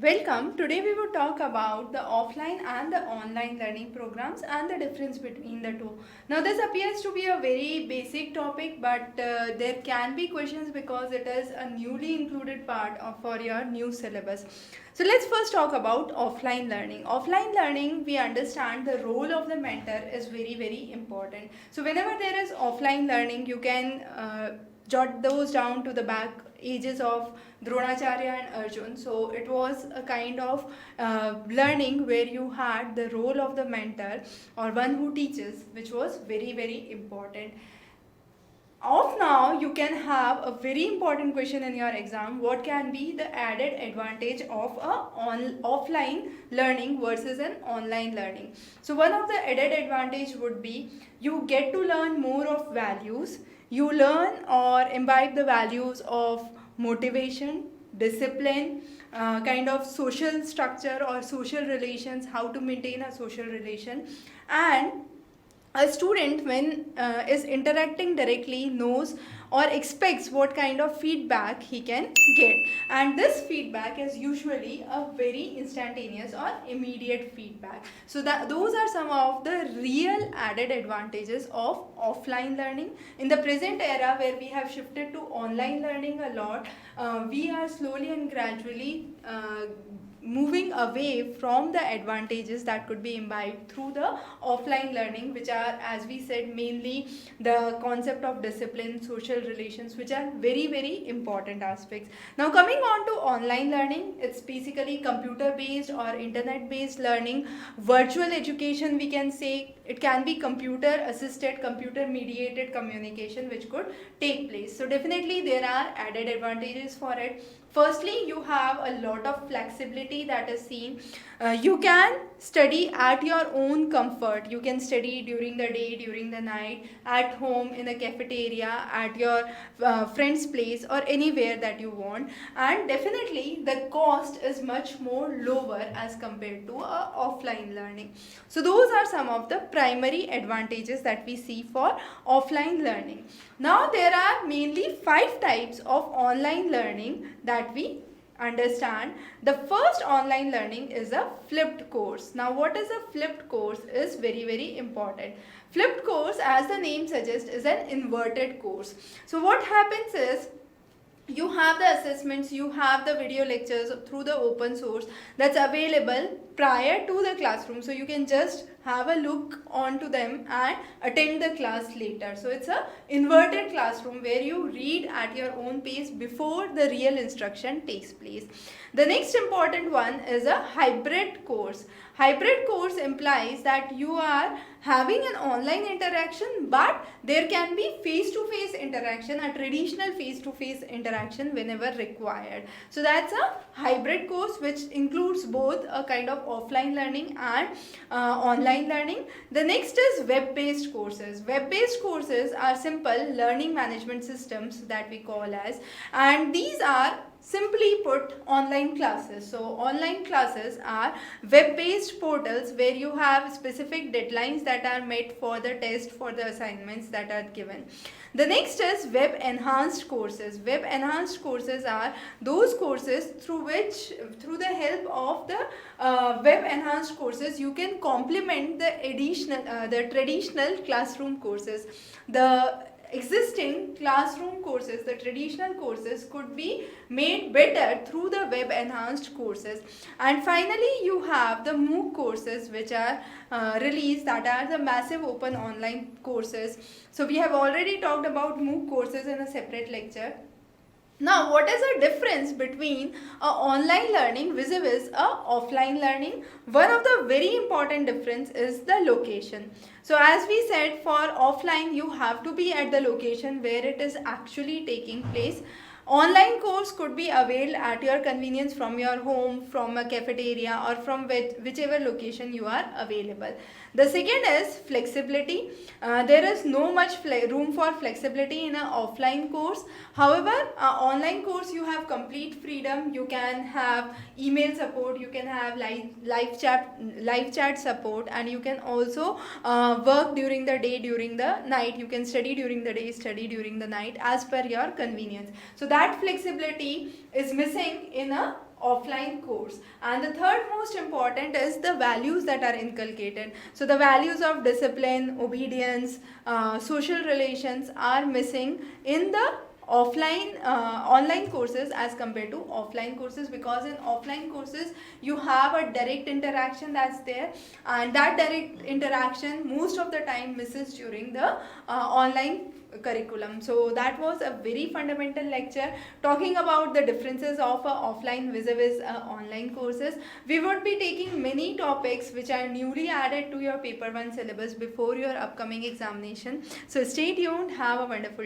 Welcome. Today we will talk about the offline and the online learning programs and the difference between the two. Now this appears to be a very basic topic, but there can be questions because it is a newly included part of for your new syllabus. So let's first talk about offline learning. Offline learning, we understand the role of the mentor is very important. So whenever there is offline learning, you can jot those down to the back ages of Dronacharya and Arjun. So it was a kind of learning where you had the role of the mentor or one who teaches, which was very important. Of now, you can have a very important question in your exam. What can be the added advantage of offline learning versus an online learning? So one of the added advantage would be you get to learn more of values. You learn or imbibe the values of motivation, discipline, kind of social structure or social relations, how to maintain a social relation. And a student when is interacting directly knows or expects what kind of feedback he can get, and this feedback is usually a very instantaneous or immediate feedback. So that those are some of the real added advantages of offline learning. In the present era where we have shifted to online learning a lot, we are slowly and gradually moving away from the advantages that could be imbibed through the offline learning, which are, as we said, mainly the concept of discipline, social relations, which are very important aspects. Now coming on to online learning, it's basically computer based or internet based learning, virtual education we can say. It can be computer assisted, computer mediated communication which could take place. So definitely there are added advantages for it. Firstly, you have a lot of flexibility that is seen. You can study at your own comfort. You can study during the day, during the night, at home, in a cafeteria, at your friend's place, or anywhere that you want. And definitely the cost is much more lower as compared to offline learning. So those are some of the primary advantages that we see for offline learning. Now there are mainly 5 types of online learning that we understand. The first online learning is a flipped course. Now what is a flipped course is very important. Flipped course, as the name suggests, is an inverted course. So what happens is, you have the assessments, you have the video lectures through the open source that's available prior to the classroom, so you can just have a look onto them and attend the class later. So it's a inverted classroom where you read at your own pace before the real instruction takes place. The next important one is a hybrid course. Hybrid course implies that you are having an online interaction, but there can be face-to-face interaction, a traditional face-to-face interaction whenever required. So that's a hybrid course which includes both a kind of offline learning and online learning. The next is web-based courses. Web-based courses are simple learning management systems that we call as, and these are simply put online classes. So online classes are web-based portals where you have specific deadlines that are met for the test, for the assignments that are given. The next is web enhanced courses. Web enhanced courses are those courses through which, through the help of the web enhanced courses, you can complement the traditional classroom courses. The existing classroom courses, the traditional courses, could be made better through the web enhanced courses. And finally you have the MOOC courses which are released, that are the massive open online courses. So we have already talked about MOOC courses in a separate lecture. Now, what is the difference between online learning vis-a-vis offline learning? One of the very important difference is the location. So as we said, for offline you have to be at the location where it is actually taking place. Online course could be availed at your convenience from your home, from a cafeteria, or from whichever location you are available. The second is flexibility. There is no much room for flexibility in an offline course. However, online course you have complete freedom. You can have email support, you can have live chat support, and you can also work during the day, during the night. You can study during the day, study during the night as per your convenience. So that flexibility is missing in a offline course. And the third most important is the values that are inculcated. So the values of discipline, obedience, social relations are missing in the online courses as compared to offline courses, because in offline courses you have a direct interaction that's there, and that direct interaction most of the time misses during the online curriculum. So that was a very fundamental lecture talking about the differences of offline vis-a-vis online courses. We would be taking many topics which are newly added to your paper 1 syllabus before your upcoming examination. So stay tuned, have a wonderful